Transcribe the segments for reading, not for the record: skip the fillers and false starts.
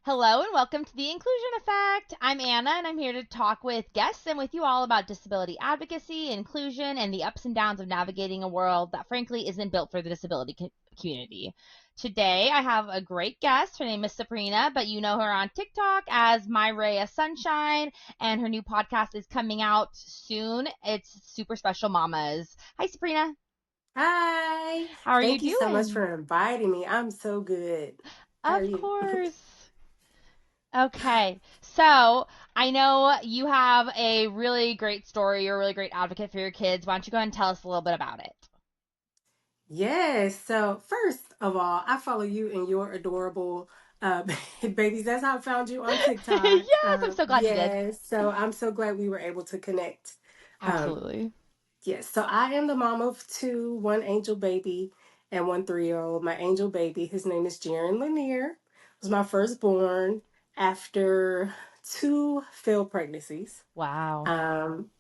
Hello and welcome to the Inclusion Effect. I'm Anna and I'm here to talk with guests and with you all about disability advocacy, inclusion, and the ups and downs of navigating a world that frankly isn't built for the disability community. Today I have a great guest. Her name is Saprina, but you know her on TikTok as My Ray of Sunshine, and her new podcast is coming out soon. It's Super Special Mamas. Hi, Saprina. Hi. How are you Thank you so much doing? for inviting me. I'm so good. How are Of you? course. Okay, so I know you have a really great story. You're a really great advocate for your kids. Why don't you go ahead and tell us a little bit about it? Yes. So, first of all, I follow you and your adorable uh, babies. That's how I found you on TikTok. Yes, I'm so glad you did. Yes. So, I'm so glad we were able to connect. Um, Absolutely. yes. So, I am the mom of two, one angel baby and one 3-year-old. My angel baby, his name is Jaron Lanier, was my firstborn after two failed pregnancies. Wow. Um,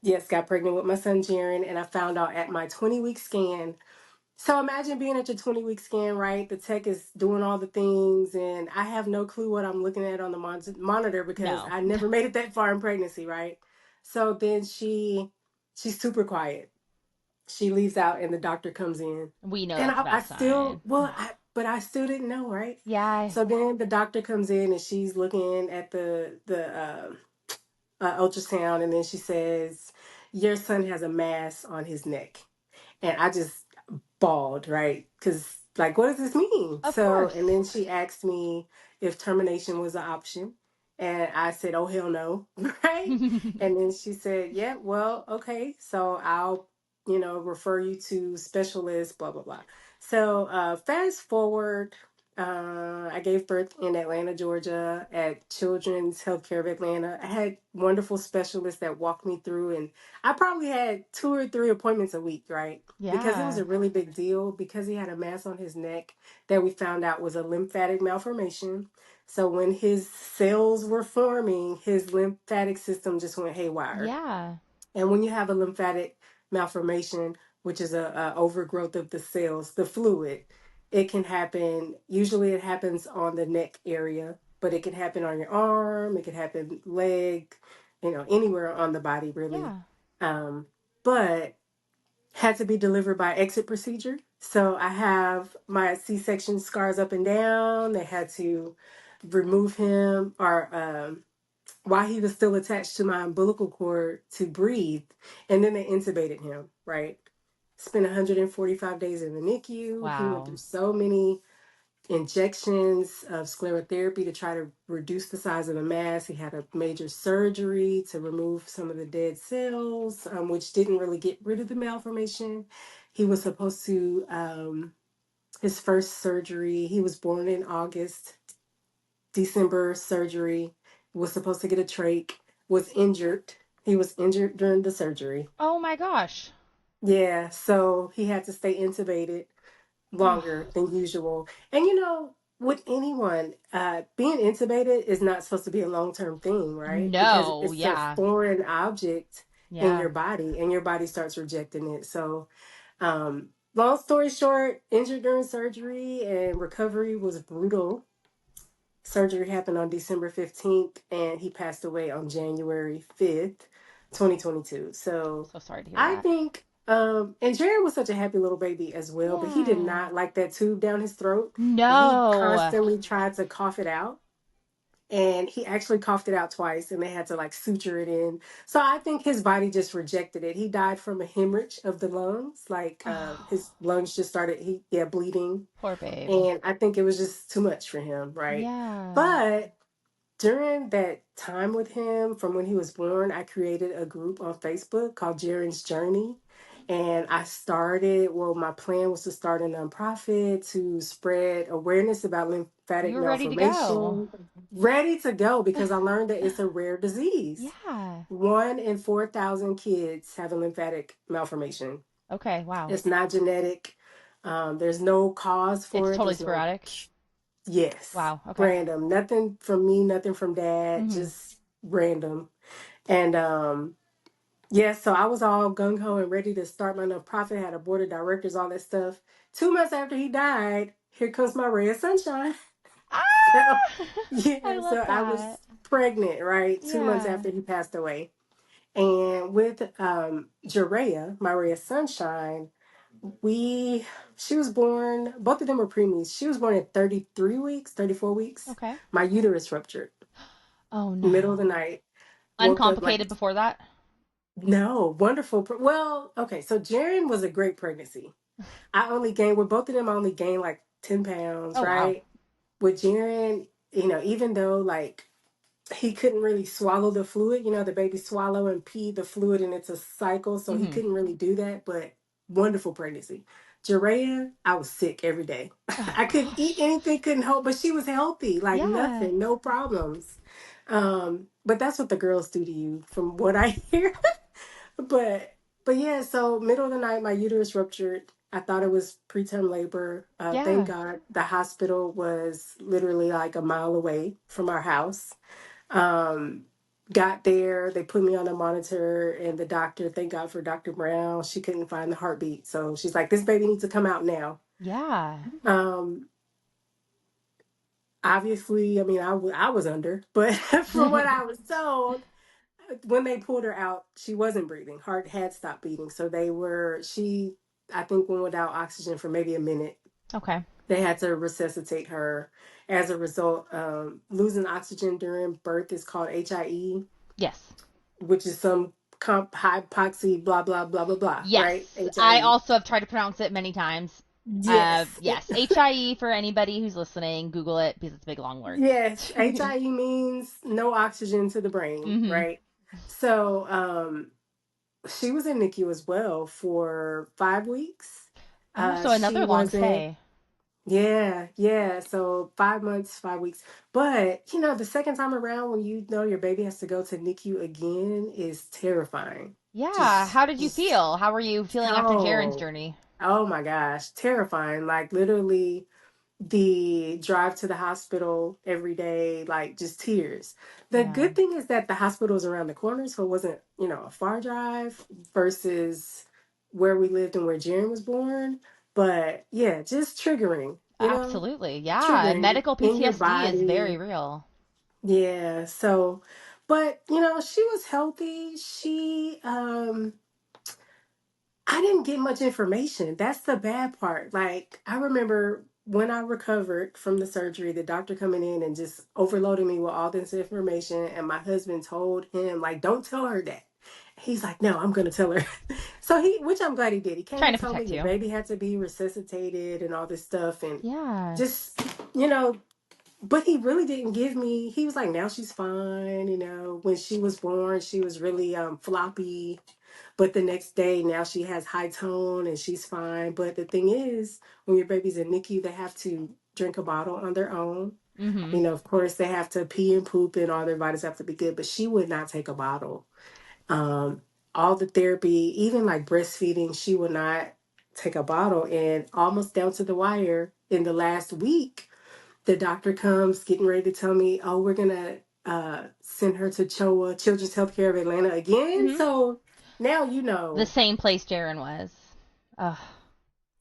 yes, got pregnant with my son Jaron, and I found out at my 20-week scan. So imagine being at your 20-week scan, right? The tech is doing all the things, and I have no clue what I'm looking at on the monitor because No, I never made it that far in pregnancy, right? So then she's super quiet. She leaves out, and the doctor comes in, we know and that's a I bad still, sign. but I still didn't know, right? Yeah, So then the doctor comes in, and she's looking at the ultrasound, and then she says, "Your son has a mass on his neck," and I just bawled, right? Because like, what does this mean? of So, and course. then she asked me if termination was an option, and I said, "Oh hell no," right? And then she said, "Yeah, well, okay, so I'll." Refer you to specialists, blah, blah, blah. So, fast forward, I gave birth in Atlanta, Georgia at Children's Healthcare of Atlanta. I had wonderful specialists that walked me through, and I probably had 2 or 3 appointments a week, right? Because it was Yeah, a really big deal because he had a mass on his neck that we found out was a lymphatic malformation. So when his cells were forming, his lymphatic system just went haywire. yeah, And when you have a lymphatic malformation, which is a overgrowth of the cells, the fluid, it can happen. Usually, it happens on the neck area, but it can happen on your arm. It can happen leg, anywhere on the body, really. yeah. But had to be delivered by exit procedure. So I have my C-section scars up and down. They had to remove him or while he was still attached to my umbilical cord to breathe. And then they intubated him, right? Spent 145 days in the NICU. He went through Wow. so many injections of sclerotherapy to try to reduce the size of the mass. He had a major surgery to remove some of the dead cells, which didn't really get rid of the malformation. He was supposed to, his first surgery, he was born in August, December surgery, was supposed to get a trach, was injured. He was injured during the surgery. Oh my gosh. Yeah, so he had to stay intubated Ugh. longer than usual. And with anyone, being intubated is not supposed to be a long term thing, right? Because No, it's a yeah, foreign object in yeah, your body and your body starts rejecting it. So, long story short, injured during surgery and recovery was brutal. Surgery happened on December 15th and he passed away on January 5th, 2022. So so sorry to hear I that. think, and Jared was such a happy little baby as well, but he did Yeah. not like that tube down his throat. And he No. constantly tried to cough it out. And he actually coughed it out twice and they had to like suture it in. So I think his body just rejected it. He died from a hemorrhage of the lungs. Like his Oh, lungs just started, bleeding. poor babe. And I think it was just too much for him, right? Yeah. But during that time with him, from when he was born, I created a group on Facebook called Jaren's Journey. And my plan was to start a nonprofit to spread awareness about lymphatic You were ready to go. malformation. Ready to go because I learned that it's a rare disease. Yeah. 1 in 4,000 kids have a lymphatic malformation. Okay, wow. It's not genetic. There's no cause It's for it. totally There's no sporadic. Yes. Wow, okay. Random. Nothing from me, nothing from dad, Hmm. just random. And yeah, so I was all gung ho and ready to start my nonprofit, had a board of directors, all that stuff. 2 months after he died, here comes my ray of sunshine. Ah! So, I yeah, love so I that. was pregnant, right? 2 months Yeah. after he passed away. And with Jerea, Maria Sunshine, we she was born, both of them were preemies. She was born at 33 weeks, 34 weeks. Okay. My uterus ruptured Oh middle of the no. night. Woke up like, Uncomplicated before that? no, wonderful. Well, okay, so Jaren was a great pregnancy. I only gained, with both of them, I only gained like 10 pounds, Oh wow. right? With Jaren, even though like he couldn't really swallow the fluid. The baby swallow and pee the fluid and it's a cycle. So he Mhm. couldn't really do that, but wonderful pregnancy. Jerea, I was sick every day. Oh I couldn't eat gosh. anything, couldn't hold, but she was healthy, like Yeah. nothing, no problems. But that's what the girls do to you from what I hear. but but yeah, so middle of the night, my uterus ruptured. I thought it was preterm labor. Thank Yeah. God the hospital was literally like a mile away from our house. um, Got there, they put me on a monitor, and the doctor, thank God for Dr. Brown, she couldn't find the heartbeat. So she's like, this baby needs to come out now. Yeah. Um, Obviously, I mean, I was under, but from what I was told, when they pulled her out, she wasn't breathing. Heart had stopped beating. So I think, went without oxygen for maybe a minute. Okay. They had to resuscitate her. As a result, losing oxygen during birth is called HIE, Yes. which is some hypoxia, blah, blah, blah, blah, blah, right? Yes. I HIE. also have tried to pronounce it many times. Yes. Yes. HIE for anybody who's listening. Google it because it's a big long word. Yes. HIE means no oxygen to the brain, Mhm. right? So she was in NICU as well for 5 weeks. Oh, so She another long wasn't, stay. yeah, yeah. So 5 months, 5 weeks. But, the second time around when your baby has to go to NICU again is terrifying. Yeah. Just, How did you just, feel? How were you feeling after Jaren's oh, journey? oh my gosh, terrifying. Like literally the drive to the hospital every day, like just tears. The Yeah. good thing is that the hospital is around the corner, so it wasn't, a far drive versus where we lived and where Jaren was born. But yeah, just triggering, Absolutely. Yeah. triggering Medical in your PTSD is very body. real. Yeah. So, but she was healthy. I didn't get much information. That's the bad part. Like, I remember when I recovered from the surgery, the doctor coming in and just overloading me with all this information. And my husband told him, like, don't tell her that. He's like, no, I'm going to tell her. Which I'm glad he did. He came Trying and to told me protect your you. baby had to be resuscitated and all this stuff. And Yeah. just, you know, but he really didn't give me, he was like, now she's fine. When she was born, she was really floppy, but the next day, now she has high tone and she's fine. But the thing is, when your baby's in NICU, they have to drink a bottle on their own. Mhm. Of course, they have to pee and poop and all their vitals have to be good, but she would not take a bottle. Um, all the therapy, even like breastfeeding, she would not take a bottle. And almost down to the wire in the last week, the doctor comes getting ready to tell me, oh, we're going to send her to CHOA, Children's Healthcare of Atlanta again. Mhm. So now The same place Jaren was. Ugh.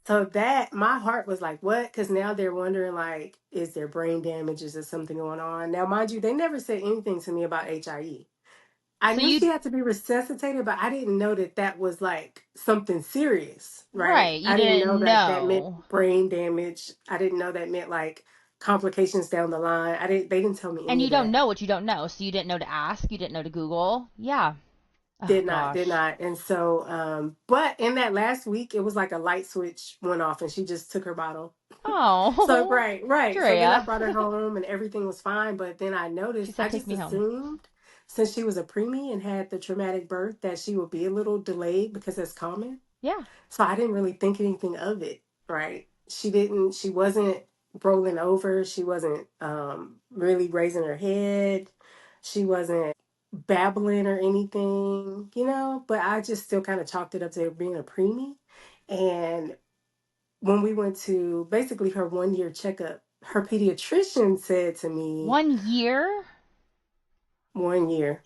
So that my heart was like, what? Because now they're wondering, like, is there brain damage? Is there something going on? Now, mind you, they never said anything to me about HIE. I So knew you she had to be resuscitated, but I didn't know that that was like something serious, right? right, you I didn't know didn't that that meant know. brain damage. I didn't know that meant like complications down the line. I didn't. They didn't tell me And any you of don't that. know what you don't know. So you didn't know to ask, you didn't know to Google. Yeah. Oh Did gosh. not. And so, but in that last week, it was like a light switch went off and she just took her bottle. So, Oh. right, right. So then I Drea. brought her home and everything was fine. But then I She noticed, said I take just me home. assumed since she was a preemie and had the traumatic birth that she would be a little delayed because that's common. Yeah. So I didn't really think anything of it, right? She wasn't rolling over. She wasn't really raising her head. She wasn't babbling or anything, but I just still kind of chalked it up to her being a preemie. And when we went to basically her 1 year checkup, her pediatrician said to me, 1 year? 1 year.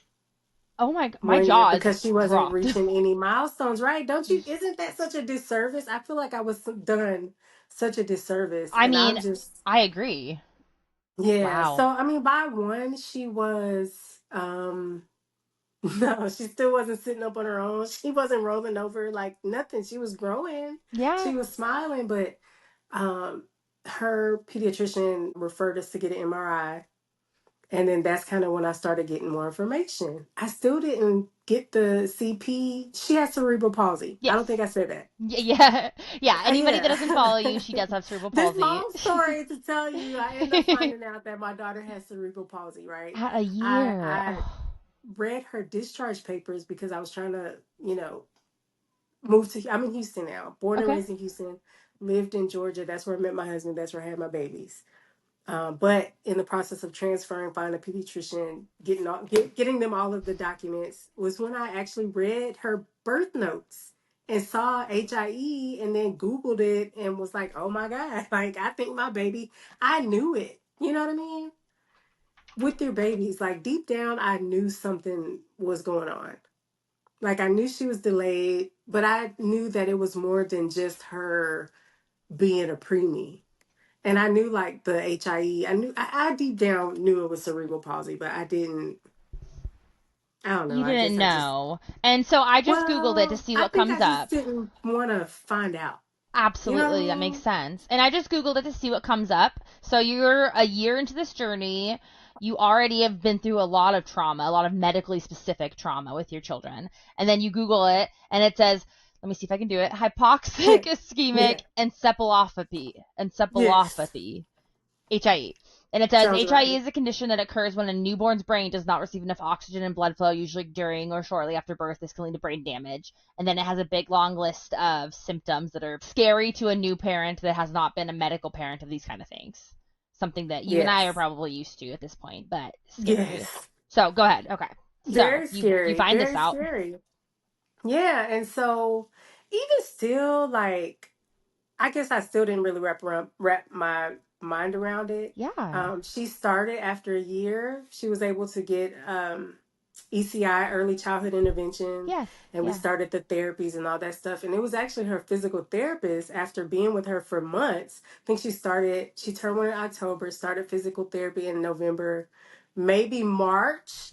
Oh my 1 year jaw is because she wasn't dropped. reaching any milestones, right? Don't you? Isn't that such a disservice? I feel like I was done such a disservice, I and I'm mean, just, I agree. Yeah. Wow. So I mean, by one, she was no, she still wasn't sitting up on her own. She wasn't rolling over like nothing. She was growing. Yeah. She was smiling, but um her pediatrician referred us to get an MRI. And then that's kind of when I started getting more information. I still didn't get the CP. She has cerebral palsy. I don't Yes. think I said that. Yeah. Yeah. Anybody that Yeah. doesn't follow you, she does have cerebral This palsy. long story to tell you, I end up finding out that my daughter has cerebral palsy, right? At a I year. I Oh, read her discharge papers because I was trying to, move to I'm in Houston now. Born and okay. raised in Houston, lived in Georgia. That's where I met my husband. That's where I had my babies. But in the process of transferring, finding a pediatrician, getting them all of the documents was when I actually read her birth notes and saw HIE and then Googled it and was like, oh my God, like I think my baby, I knew it. You know what I mean? With your babies, like deep down, I knew something was going on. Like I knew she was delayed, but I knew that it was more than just her being a preemie. And I knew like the HIE. I deep down knew it was cerebral palsy, but I didn't. I don't know. You I guess didn't I just. know. And so I just Googled it to Well, see I what think comes I just up. didn't want to find out. You know what I Absolutely, that makes mean? sense. And I just Googled it to see what comes up. So you're a year into this journey. You already have been through a lot of trauma, a lot of medically specific trauma with your children. And then you Google it and it says, let me see if I can do it, hypoxic Yeah. ischemic Yeah. Yes. encephalopathy. HIE. And it says Sounds HIE right. is a condition that occurs when a newborn's brain does not receive enough oxygen and blood flow, usually during or shortly after birth. This can lead to brain damage. And then it has a big long list of symptoms that are scary to a new parent that has not been a medical parent of these kind of things. Something that you and I are Yes. probably used to at this point, but scary. Yes. So go ahead. Okay. So Very you scary. find this Very out. scary. Yeah. And so, even still, like, I guess I still didn't really wrap my mind around it. Yeah. She started after a year. She was able to get ECI, early childhood intervention, Yes. and we Yeah. started the therapies and all that stuff. And it was actually her physical therapist after being with her for months. I think she turned one in October, started physical therapy in November, maybe March.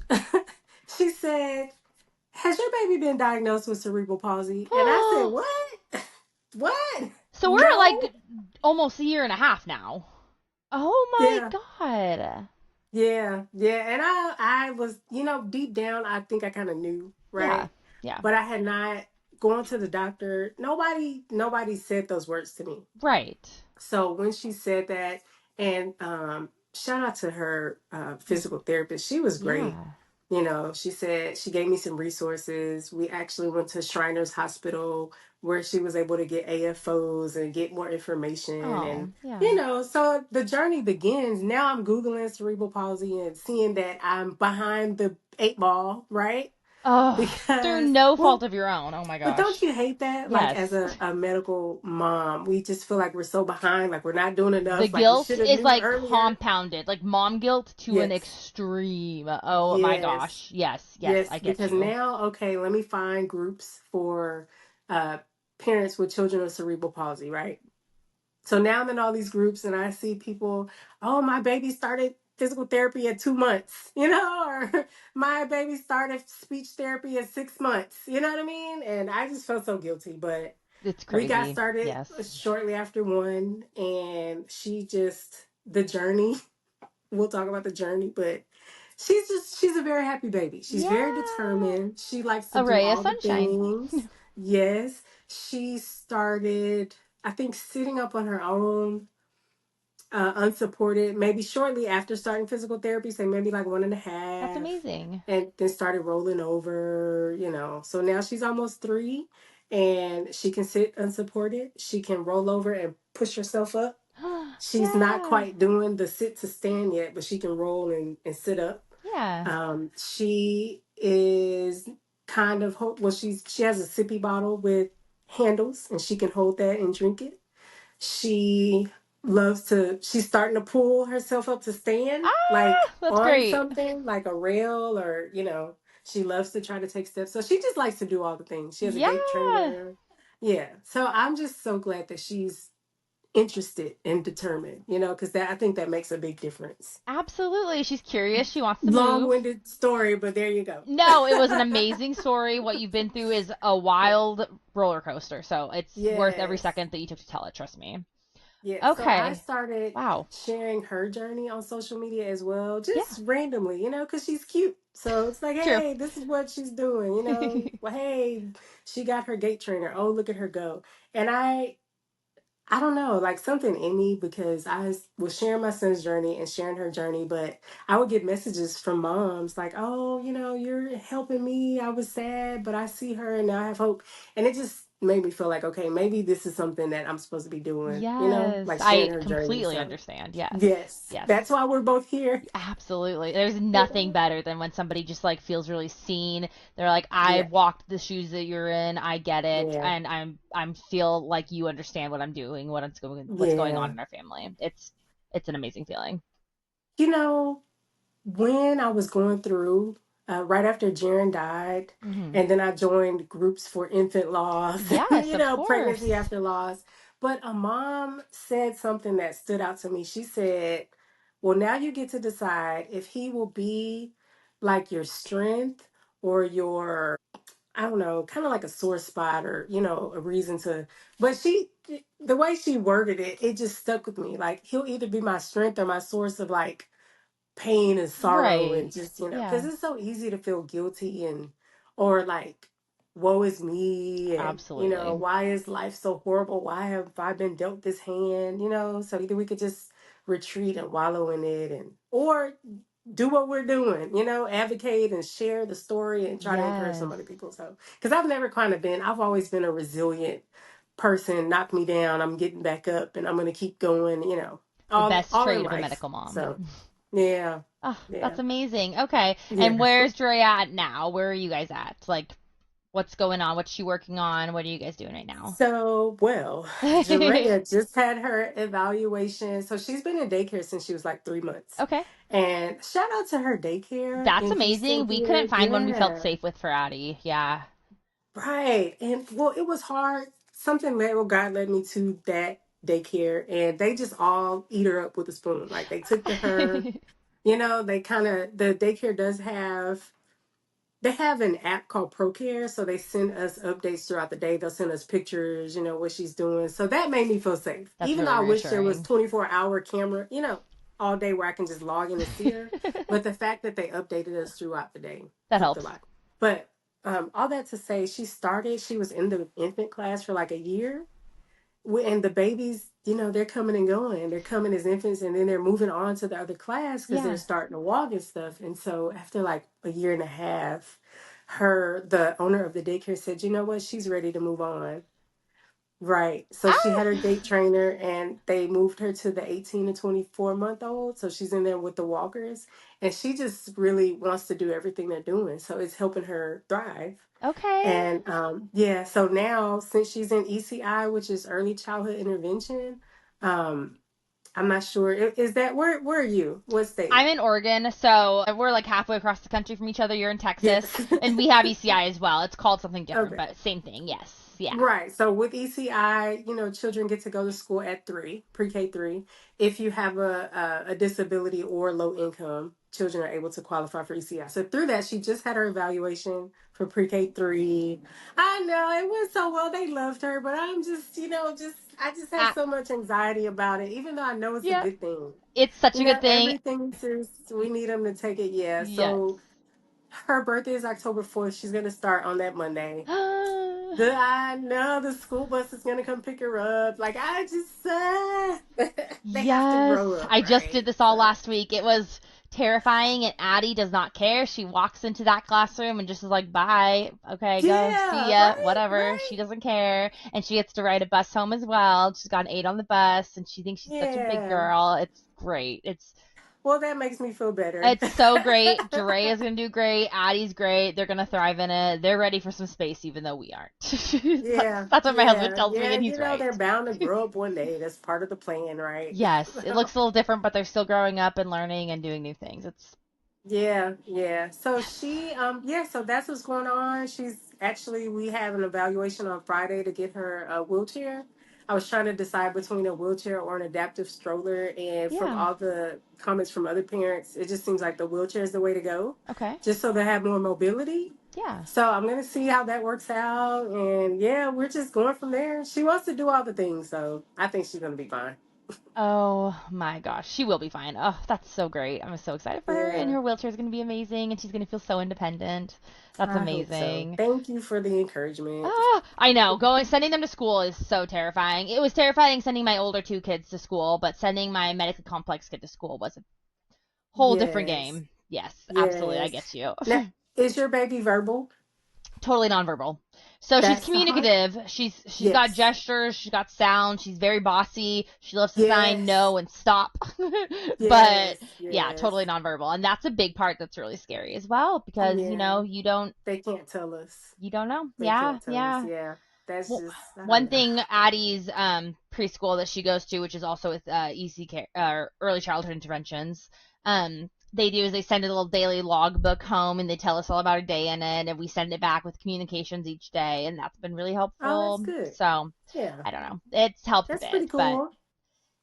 She said, has your baby been diagnosed with cerebral palsy? And I said, what? What? So we're No. like almost a year and a half now. Oh my Yeah. god. Yeah. Yeah. And I was, deep down, I think I kind of knew, Yeah. right? Yeah. But I had not gone to the doctor. Nobody said those words to me. Right. So when she said that, and shout out to her physical therapist, she was great. Yeah. She said she gave me some resources. We actually went to Shriners Hospital where she was able to get AFOs and get more information. Oh, And, yeah. so the journey begins. Now I'm Googling cerebral palsy and seeing that I'm behind the eight ball, right? Oh, through Because, no fault well, of your own. Oh my but don't gosh. you hate that? Like, as Yes. a medical mom, we just feel like we're so behind, like we're not doing The enough, like we guilt should have is knew like earlier. compounded, like mom guilt to an Yes. extreme. Oh my Yes. gosh. Yes, yes, Yes. I get Because you. now, okay, let me find groups for uh, parents with children with cerebral palsy, right? So now I'm in all these groups and I see people, oh, my baby started physical therapy at 2 months, or my baby started speech therapy at 6 months. You know what I mean? And I just felt so guilty. But It's we got crazy. started Yes. shortly after one, and the journey, we'll talk about the journey, but she's a very happy baby. She's very Yeah. determined. She likes to A do ray of all the sunshine. things. Yes. She started, I think, sitting up on her own, unsupported, maybe shortly after starting physical therapy, say maybe like one and a That's half, amazing. and then started rolling over, So now she's almost 3 and she can sit unsupported. She can roll over and push herself up. She's not Yeah. quite doing the sit to stand yet, but she can roll and sit up. Yeah. She is kind of, well, she has a sippy bottle with handles and she can hold that and drink it. She she's starting to pull herself up to stand, like Ah, that's on great. something, like a rail, or, she loves to try to take steps. So she just likes to do all the things. She has a gait Yeah. trainer. Yeah. So I'm just so glad that she's interested and determined, because I think that makes a big difference. Absolutely. She's curious. She wants to move. Long-winded story, but there you go. No, it was an amazing story. What you've been through is a wild roller coaster. So it's worth every Yes. second that you took to tell it. Trust me. Yeah, so I Okay. started Wow. sharing her journey on social media as well, Yeah. just randomly, because she's cute. So it's like, True. hey, this is what she's doing, Well, hey, she got her gait trainer. Oh, look at her go. And I don't know, like something in me because was sharing my son's journey and sharing her journey, but I would get messages from moms like, oh, you're helping me. I was sad, but I see her and now I have hope. And it just made me feel like, okay, maybe this is something that I'm supposed to be doing, Yes. like sharing I her journey. completely So, understand. Yes. yes, Yes. that's why we're both here. Absolutely. There's nothing Yeah. better than when somebody just like feels really seen. They're like, I Yeah. walked the shoes that you're in. I get it. Yeah. And I'm feel like you understand what I'm doing, what's going on Yeah. in our family. It's an amazing feeling. You know, when I was going through, right after Jaren died, Hmm. and then I joined groups for infant loss, Yes, of pregnancy course. after loss. But a mom said something that stood out to me. She said, well, now you get to decide if he will be like your strength or your, I don't know, kind of like a sore spot or, a reason to. But the way she worded it, it just stuck with me. Like, he'll either be my strength or my source of like, pain and sorrow Right. and just because Yeah, it's so easy to feel guilty and or like woe is me and absolutely. why is life so horrible, why have I been dealt this hand, so either we could just retreat and wallow in it and or do what we're doing, advocate and share the story and try to encourage some Yes. other people. So because I've always been a resilient person. Knock me down, I'm getting back up and I'm going to keep going, The all best all in trait of a life. medical mom. So yeah. Oh, Yeah. that's amazing. Okay. And Yeah. where's Dre at now? Where are you guys at? Like, what's going on? What's she working on? What are you guys doing right now? So, well, Jerea just had her evaluation. So she's been in daycare since she was like 3 months. Okay. And shout out to her daycare That's in Houston amazing. We couldn't here. find one we felt Yeah. safe with for Addie. Yeah. Right. And well, it was hard. Something that well, God led me to that daycare and they just all eat her up with a spoon. Like they took to her, they kind of the daycare does have they have an app called ProCare, so they send us updates throughout the day. They'll send us pictures, what she's doing. So that made me feel safe. That's Even though really I wish there was reassuring. 24-hour camera, all day where I can just log in and see her. But the fact that they updated us throughout the day That helped a helps. lot. But all that to say, she was in the infant class for like a year and the babies, they're coming and going. They're coming as infants and then they're moving on to the other class because they're Yeah. starting to walk and stuff. And so after like a year and a half, the owner of the daycare said, you know what, she's ready to move on. Right. So she had her Ah, gait trainer and they moved her to the 18 to 24-month-old. So she's in there with the walkers and she just really wants to do everything they're doing. So it's helping her thrive. okay. And yeah, so now since she's in ECI, which is early childhood intervention, um, I'm not sure. Is that where are you? What I'm state? in Oregon, so we're like halfway across the country from each other. You're in Texas, Yes. and we have ECI as well. It's called something different, Okay. but same thing. Yes. Yeah. Right. So with ECI, children get to go to school at 3, pre-K 3. If you have a disability or low income, children are able to qualify for ECI. So through that, she just had her evaluation for pre-K 3. I know it went so well. They loved her, but I'm just, I just have Uh, so much anxiety about it, even though I know it's a yeah. good thing. It's such a good thing. Everything says we need them to take it. Yeah. Yes. So her birthday is October 4th. She's going to start on that Monday. I know the school bus is gonna come pick her up. Like I just, they have to Yes. grow up, I just did right? this all So last week. It was terrifying, and Addie does not care. She walks into that classroom and just is like, bye. Okay, go. See yeah, ya. right, Whatever. She right, doesn't care. And she gets to ride a bus home as well. She's got an 8 on the bus, and she thinks she's such a big yeah. girl. It's great. Well, that makes me feel better. It's so great. Dre is gonna do great. Addie's great. They're gonna thrive in it. They're ready for some space, even though we aren't. Yeah, That's what my husband yeah, tells me, yeah. and he's right. They're bound to grow up one day. That's part of the plan, right? Yes, it So, looks a little different, but they're still growing up and learning and doing new things. It's yeah, yeah. So yes. yeah. So that's what's going on. We have an evaluation on Friday to get her a wheelchair. I was trying to decide between a wheelchair or an adaptive stroller. And from Yeah. all the comments from other parents, it just seems like the wheelchair is the way to go, Okay. just so they have more mobility. Yeah. So I'm going to see how that works out. And yeah, we're just going from there. She wants to do all the things. So I think she's going to be fine. Oh my gosh, she will be fine. Oh, that's so great. I'm so excited for her, and Yeah, her wheelchair is going to be amazing, and she's going to feel so independent. That's I hope so. amazing. Thank you for the encouragement. Ah, I know. Sending them to school is so terrifying. It was terrifying sending my older two kids to school, but sending my medically complex kid to school was a whole different Yes. game. Yes, absolutely. I Yes. get you. Now, is your baby verbal? Totally nonverbal. So she's That's the hard. communicative. She's got Yes. gestures. She's got sound. She's very bossy. She loves to sign Yes. no and stop. But Yes. yeah, Yes. totally nonverbal, and that's a big part that's really scary as well because Yeah. They can't tell us. you don't know. They Yeah, can't tell us. yeah. Yeah. That's Well, just, I don't one know. thing Addie's preschool that she goes to, which is also with EC care early childhood interventions, they do is they send a little daily logbook home and they tell us all about a day in it, and we send it back with communications each day, and that's been really Oh, that's helpful. good. So Yeah. I don't know, it's helped a That's bit, pretty but cool.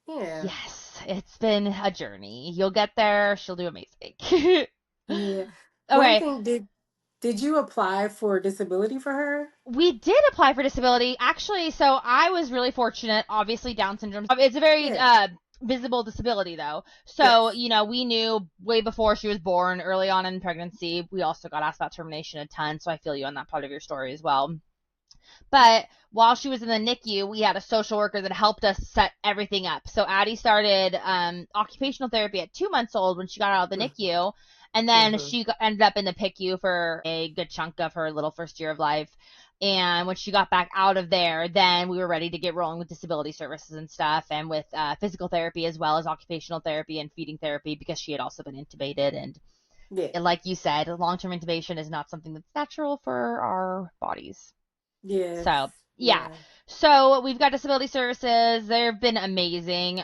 Yeah. yes, it's been a journey. You'll get there. She'll do amazing. Yeah. One Okay, thing, did you apply for disability for her? we did apply for disability actually. So I was really fortunate. Obviously, Down syndrome. It's a very Yeah. visible disability, though. So Yes. you know, we knew way before she was born, early on in pregnancy. We also got asked about termination a ton. So I feel you on that part of your story as well. But while she was in the NICU, we had a social worker that helped us set everything up. So Addie started occupational therapy at 2 months old when she got out of the NICU. And then Mm-hmm. she ended up in the PICU for a good chunk of her little first year of life. And when she got back out of there, then we were ready to get rolling with disability services and stuff, and with physical therapy as well as occupational therapy and feeding therapy because she had also been intubated. Yeah. And like you said, long term intubation is not something that's natural for our bodies. Yes. So yeah. Yeah. So we've got disability services. They've been amazing.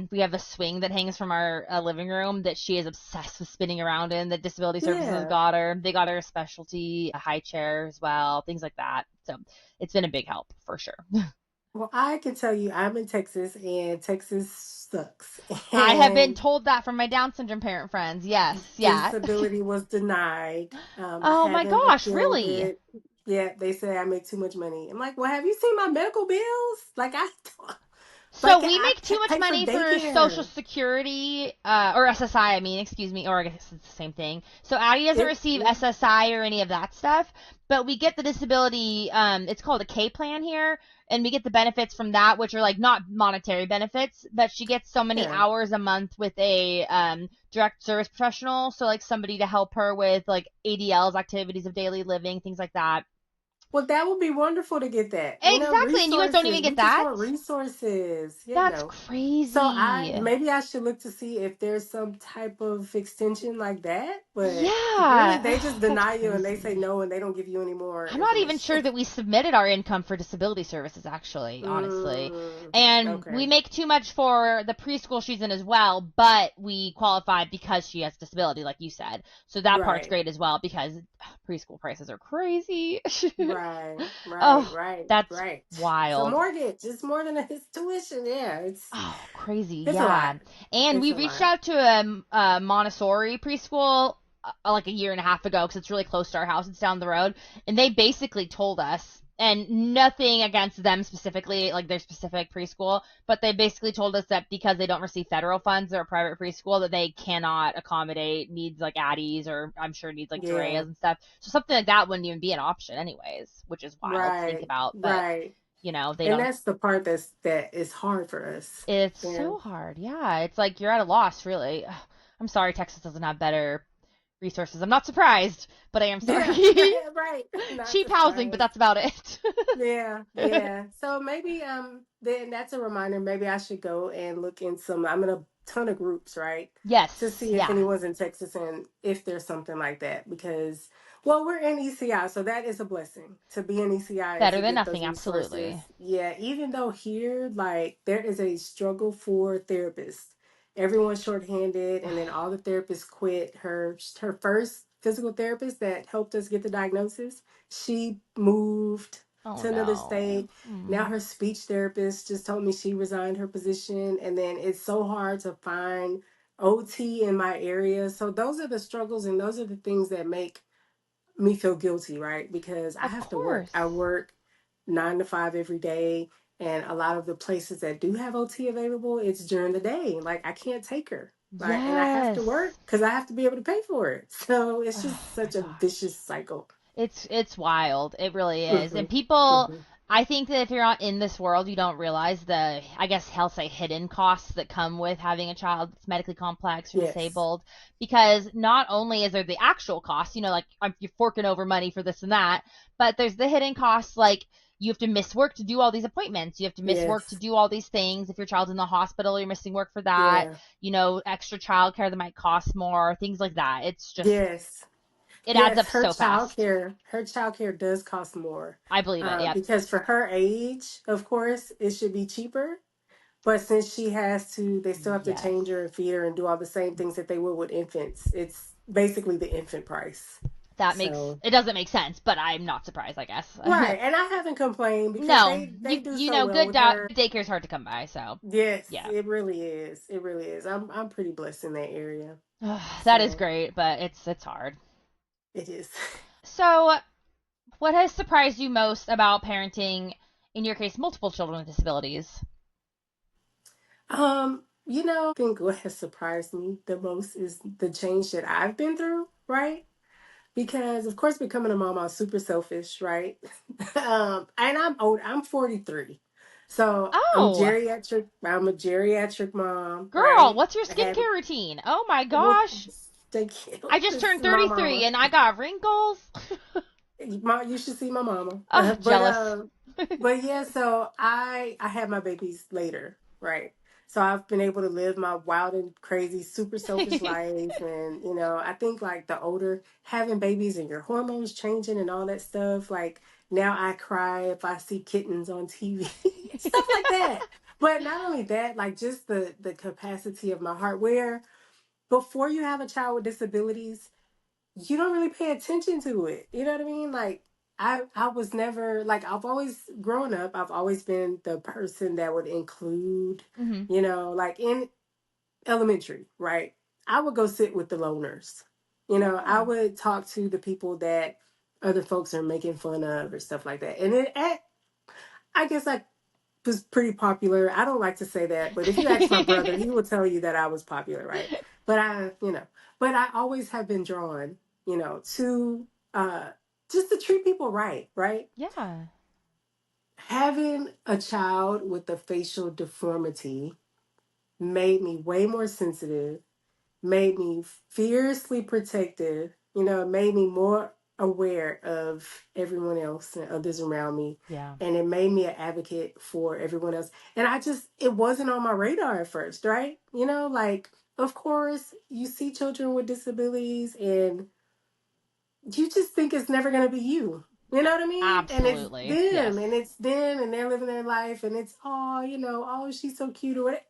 We have a swing that hangs from our living room that she is obsessed with spinning around in. That disability services Yeah. got her. They got her a specialty, a high chair as well, things like that. So it's been a big help for sure. Well, I can tell you, I'm in Texas, and Texas sucks. I have been And told that from my Down syndrome parent friends. Yes, yeah. disability was denied. I Oh my haven't gosh, appealed really? it. Yeah, they say I make too much money. I'm like, well, have you seen my medical bills? Like, So like we I make too much pay for money for Social daycare. Security, or SSI, I mean, excuse me, or I guess it's the same thing. So Addie doesn't receive Yeah, SSI or any of that stuff, but we get the disability, it's called a K plan here, and we get the benefits from that, which are like not monetary benefits, but she gets so many yeah. hours a month with a direct service professional, so like somebody to help her with like ADLs, activities of daily living, things like that. Well, that would be wonderful to get that. Exactly, and you guys don't Resources. even We get just that? want resources. That's So I crazy. maybe I should look to see if there's some type of extension like that. But really, Yeah, they just that's deny you and they say crazy. no and they don't give you any more I'm not even sure information. that we submitted our income for disability services, actually, honestly. Mm, And we okay. make too much for the preschool she's in as well, but we qualify because she has disability, like you said. So that part's Right. great as well because preschool prices are crazy. Right. Right. Oh, Right. that's Right. It's a wild. mortgage. It's more than his tuition. Yeah. Oh, crazy. It's a Yeah. lot. And It's we a reached lot. out to a Montessori preschool like a year and a half ago because it's really close to our house. It's down the road. And they basically told us, and nothing against them specifically, like their specific preschool, but they basically told us that because they don't receive federal funds, they're a private preschool, that they cannot accommodate needs like Addie's or I'm sure needs like Yeah. Drea's and stuff. So something like that wouldn't even be an option anyways, which is wild to think Right. about. But, Right. they And don't. that's the part that is hard for us. It's Yeah. so hard. Yeah, it's like you're at a loss, really. Ugh, I'm sorry Texas doesn't have better resources. I'm not surprised, but I am sorry. Yeah, right. Not Cheap housing, but surprised. that's about it. Yeah, yeah. So maybe then that's a reminder. Maybe I should go and look in some. I'm in a ton of groups, right? To Yes, see if yeah. anyone's in Texas and if there's something like that. Because well, we're in ECI, so that is a blessing to be in ECI and Better to than get those nothing, resources. absolutely. Yeah, even though here, like, there is a struggle for therapists. Everyone's shorthanded, and then all the therapists quit. Her first physical therapist that helped us get the diagnosis, she moved. Oh to another no. state. Now her speech therapist just told me she resigned her position, and then it's so hard to find OT in my area. So those are the struggles, and those are the things that make me feel guilty, right? Because I Of have to work. course. I work 9 to 5 every day. And a lot of the places that do have OT available, it's during the day. Like I can't take her. Like, and I have to work Yes. because I have to be able to pay for it. So it's Oh just my such a gosh. vicious cycle. It's wild. It really is. Hmm. And people, Hmm. I think that if you're not in this world, you don't realize the, I guess, I'll say hidden costs that come with having a child that's medically complex or Yes. disabled. Because not only is there the actual cost, like you're forking over money for this and that, but there's the hidden costs like you have to miss work to do all these appointments. You have to miss work to Yes. do all these things. If your child's in the hospital, you're missing work for that. Yeah. Extra childcare that might cost more, things like that. It's just, Yes. it adds Yes. up so fast. Her childcare does cost more. I believe it. Yep. Because for her age, of course, it should be cheaper. But since they still have to Yes. change her and feed her and do all the same things that they would with infants. It's basically the infant price. That makes So, it doesn't make sense, but I'm not surprised, I guess. right. And I haven't complained because No, they you do you so know, well good with her. daycare is hard to come by, so Yes, yeah. it really is. It really is. I'm pretty blessed in that area. That is So, great, but it's hard. it is. So, what has surprised you most about parenting, in your case, multiple children with disabilities? I think what has surprised me the most is the change that I've been through, right? Because of course becoming a mom, I was super selfish, right? And I'm old, I'm 43. So Oh, I'm a geriatric mom, girl, right? what's your I had skincare routine? Oh my well, gosh. thank you. I just This is turned my 33 mama. and I got wrinkles. You should see my mama. Oh, But jealous. yeah, so I had my babies later, right? So I've been able to live my wild and crazy, super selfish life, and I think like the older having babies and your hormones changing and all that stuff, like now I cry if I see kittens on TV, stuff like that. But not only that, like just the capacity of my heart, where before you have a child with disabilities you don't really pay attention to it. You know what I mean? Like I was never like I've always grown up, I've always been the person that would include, Hmm. like in elementary, right? I would go sit with the loners. I Yeah. would talk to the people that other folks are making fun of or stuff like that. And I guess I was pretty popular. I don't like to say that, but if you ask my brother, he will tell you that I was popular, right? But but I always have been drawn, to uh just to treat people right, right? Yeah. Having a child with a facial deformity made me way more sensitive, made me fiercely protective, it made me more aware of everyone else and others around me. Yeah. And it made me an advocate for everyone else. And it wasn't on my radar at first, right? Like, of course, you see children with disabilities and you just think it's never going to be you. You know what I mean? And it's Absolutely. Yes. them and it's them and they're living their life and it's, oh, oh, she's so cute or what,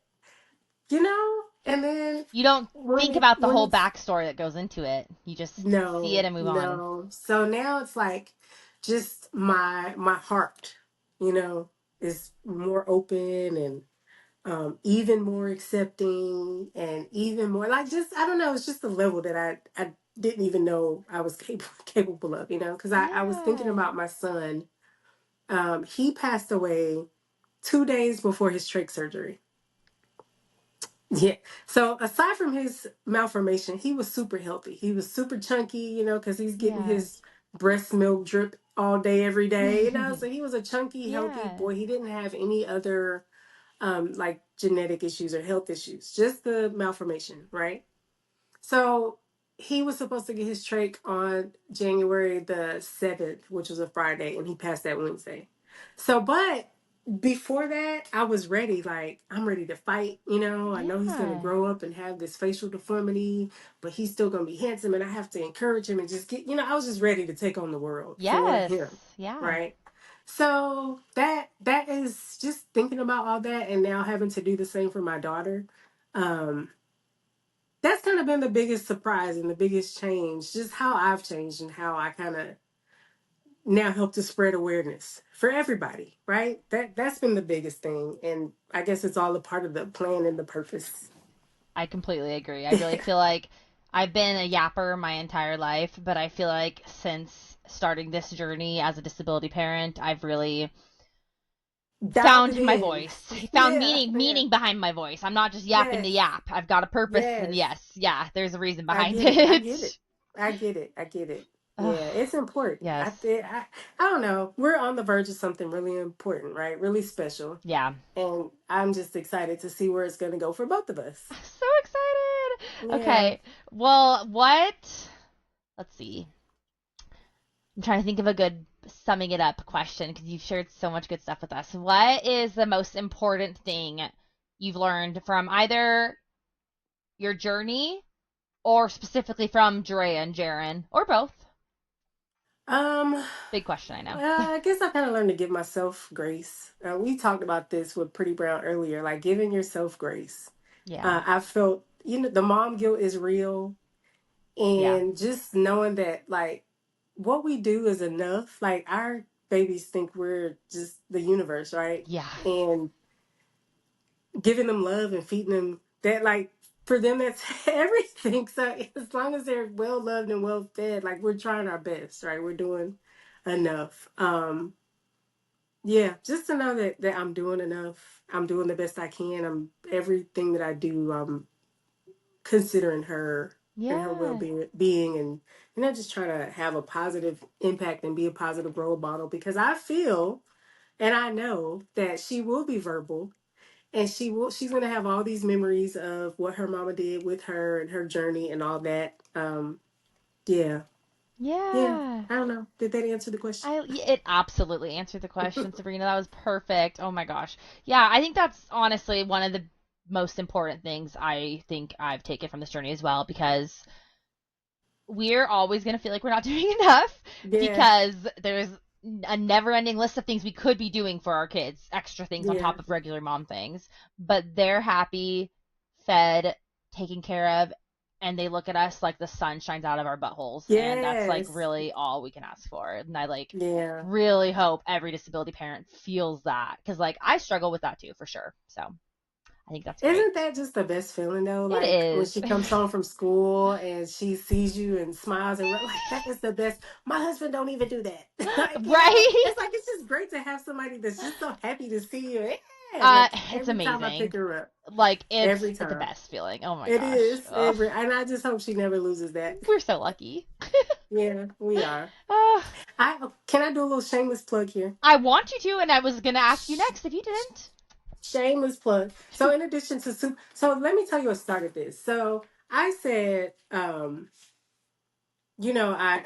And then You don't when think about the when whole it's backstory that goes into it. You just see it no, and move on. no. So now it's like just my heart, you know, is more open and even more accepting and even more like just I don't know, it's just a level that I didn't even know I was capable of, because I was thinking Yeah. about my son. He passed away 2 days before his trach surgery. Yeah. So aside from his malformation, he was super healthy. He was super chunky, because he's getting Yeah. his breast milk drip all day, every day, So he was a chunky, healthy Yeah. boy. He didn't have any other like genetic issues or health issues, just the malformation, right? So he was supposed to get his trach on January the 7th, which was a Friday, and he passed that Wednesday. So, but before that, I was ready. Like, I'm ready to fight. I know he's going to Yeah. grow up and have this facial deformity, but he's still going to be handsome, and I have to encourage him and just I was just ready to take on the world for Yes. him, Yeah. right? So that is just thinking about all that, and now having to do the same for my daughter. Um, that's kind of been the biggest surprise and the biggest change, just how I've changed and how I kind of now help to spread awareness for everybody, right? That's been the biggest thing. And I guess it's all a part of the plan and the purpose. I completely agree. I really feel like I've been a yapper my entire life, but I feel like since starting this journey as a disability parent, I've really Dialed it found my in. voice, found Yeah, meaning yeah. meaning behind my voice. I'm not just yapping to Yes. yap. I've got a purpose, and Yes. yes, yeah, there's a reason I behind get it. I get it. it. I get it. I get it. Ugh, Yeah, it's important. yes, I don't know. We're on the verge of something really important, right? Really special. yeah, And I'm just excited to see where it's going to go for both of us. so excited. Yeah. Okay, well, what? Let's see. I'm trying to think of a good summing it up question because you've shared so much good stuff with us. What is the most important thing you've learned from either your journey or specifically from Drea and Jaren or both? Um, Big question, I know. I guess I kind of learned to give myself grace. We talked about this with Pretty Brown earlier, like giving yourself grace. Yeah, I felt, the mom guilt is real, yeah, and just knowing that, like, what we do is enough. Like, our babies think we're just the universe, right? yeah, And giving them love and feeding them that, like, for them, that's everything. So as long as they're well loved and well fed, like, we're trying our best, right? We're doing enough. Yeah, just to know that I'm doing enough. I'm doing the best I can. I'm everything that I do. I'm considering her and her well yeah, being, and just trying to have a positive impact and be a positive role model, because I feel and I know that she will be verbal, and she's going to have all these memories of what her mama did with her and her journey and all that. Yeah, yeah. yeah. I don't know. Did that answer the question? It absolutely answered the question, Sabrina. That was perfect. Oh my gosh. Yeah, I think that's honestly one of the most important things I think I've taken from this journey as well because we're always going to feel like we're not doing enough Yes. because there's a never-ending list of things we could be doing for our kids, extra things on Yeah. top of regular mom things, but they're happy, fed, taken care of, and they look at us like the sun shines out of our buttholes, and that's like Yes. really all we can ask for. And I like Yeah. really hope every disability parent feels that because like I struggle with that too for sure. So I think that's great. Isn't that just the best feeling though? It Like when is. she comes home from school and she sees you and smiles and like, that is the best. My husband don't even do that. Like, Right? it's like it's just great to have somebody that's just so happy to see you. Yeah, like It's every time I pick amazing. her up, Like every it's the time. best feeling. Oh my It gosh. is Ugh. and I just hope she never loses that. We're so lucky. Yeah, we are. uh, Can I do a little shameless plug here? I want you to, and I was gonna ask you next if you didn't. Shameless plug. So in addition to so let me tell you what started this. So I said, I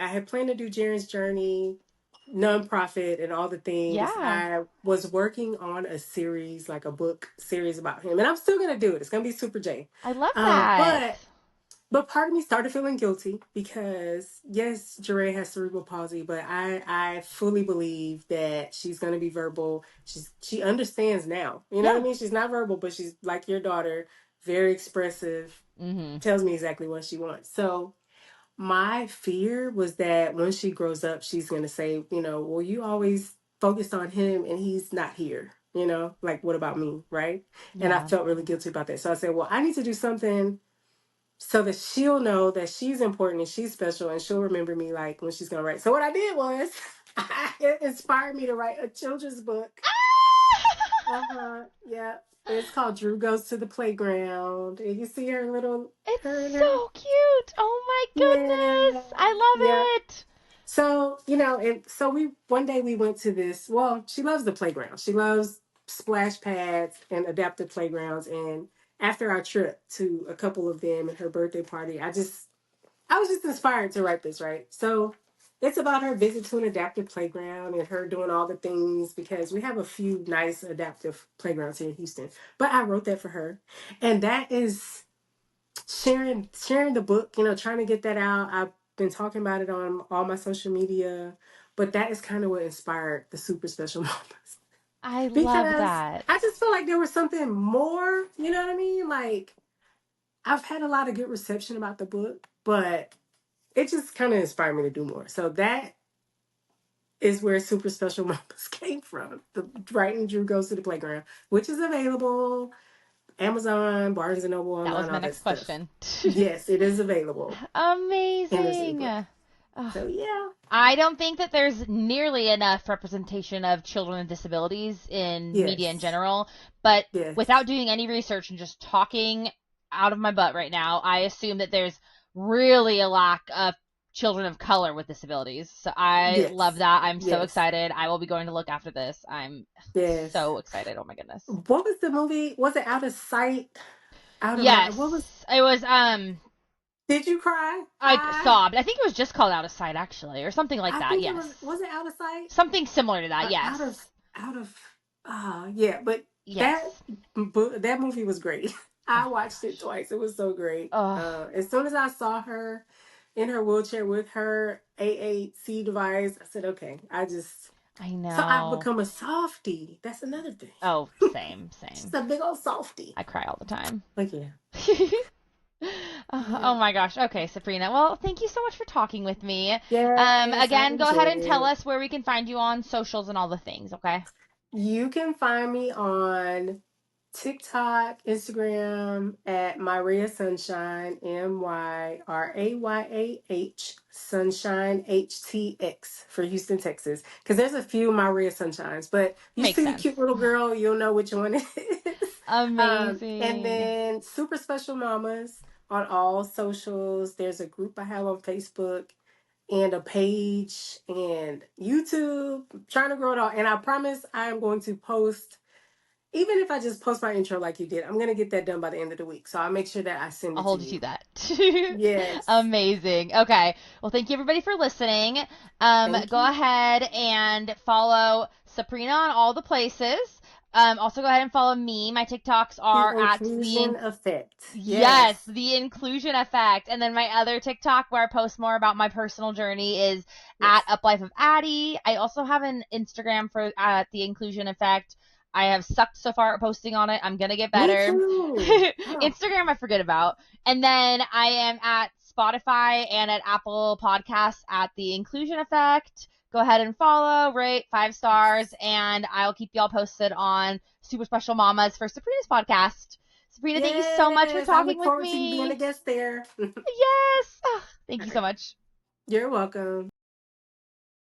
had planned to do Jaren's Journey, nonprofit, and all the things. Yeah, I was working on a series, like a book series about him, and I'm still gonna do it. It's gonna be Super J. I love Um, that. but but part of me started feeling guilty because yes, Jere has cerebral palsy, but I fully believe that she's gonna be verbal. She understands now. You know what I Yeah. mean? She's not verbal, but she's like your daughter, very expressive, Mhm. tells me exactly what she wants. So my fear was that when she grows up, she's going to say, well, you always focused on him and he's not here, like, what about me? Right. And I Yeah. felt really guilty about that. So I said, well, I need to do something so that she'll know that she's important and she's special and she'll remember me like when she's going to write. So what I did was, it inspired me to write a children's book. Uh-huh. Yeah. It's called Drew Goes to the Playground. And you see her little, It's her and her. so cute. Oh my Yeah. goodness. I Yeah. love it. So, and so we one day we went to this. Well, she loves the playground. She loves splash pads and adaptive playgrounds. And after our trip to a couple of them and her birthday party, I was just inspired to write this, right? So it's about her visit to an adaptive playground and her doing all the things because we have a few nice adaptive playgrounds here in Houston. But I wrote that for her. And that is sharing the book, trying to get that out. I've been talking about it on all my social media, but that is kind of what inspired the super special moments. I love Because that. I just feel like there was something more, you know what I mean? Like I've had a lot of good reception about the book, but it just kind of inspired me to do more. So is where Super Special Mamas came from. The Bright and Drew Goes to the Playground, which is available Amazon, Barnes and Noble That was online, my all that next stuff. question. Yes, it is available, and there's an Amazing. ebook. Oh, So yeah, I don't think that there's nearly enough representation of children with disabilities in media in yes, general, but yes, without doing any research and just talking out of my butt right now, I assume that there's really a lack of children of color with disabilities. So I love yes, that. I'm so yes, excited. I will be going to look after this. I'm yes. so excited. Oh my goodness. What was the movie? Was it Out of Sight, Out of Mind? What was? Yes. It was Did you cry? I sobbed. I think it was just called Out of Sight actually or something like I that. think it Yes. was. Was it Out of Sight? Something similar to that. Out of Yes. out of yeah, but that Yes. that movie was great. I watched it twice. It was so great. Oh, As soon as I saw her in her wheelchair with her AAC device, I said, okay, I so I've know. become a softie. That's another thing. Oh, same, She's same. a big old softie. I cry all the time. But yeah. Oh Yeah. my gosh. Okay, Sabrina. Well, thank you so much for talking with me. Yes, I Again, go ahead enjoyed and tell it. us where we can find you on socials and all the things, okay? You can find me on TikTok, Instagram at Myria Sunshine, MYRAYAH Sunshine HTX for Houston, Texas. Because there's a few Myria Sunshines, but you Makes see a sense. cute little girl, you'll know which one it is. And Amazing. then Super Special Mamas on all socials. There's a group I have on Facebook and a page and YouTube. I'm trying to grow it all. And I promise I am going to post, even if I just post my intro like you did, I'm going to get that done by the end of the week. So I'll make sure that I send I'll it to hold you you. to that. Yes. Amazing. Okay. Well, thank you everybody for listening. Thank Go you. ahead and follow Saprina on all the places. Also go ahead and follow me. My TikToks The are at inclusion effect. yes, Yes. the inclusion effect. And then my other TikTok where I post more about my personal journey is Yes. at Uplife of Addie. I also have an Instagram for the inclusion effect. I have sucked so far at posting on it. I'm gonna get Me better. too. Oh, Instagram I forget about. And then I am at Spotify and at Apple Podcasts at the inclusion effect. Go ahead and follow, rate 5 stars, yes. and I'll keep y'all posted on Super Special Mamas for Sabrina's podcast. Sabrina, thank you so much for Yes. I talking look with forward to you being a me. guest there. Yes. Thank you so much. You're welcome.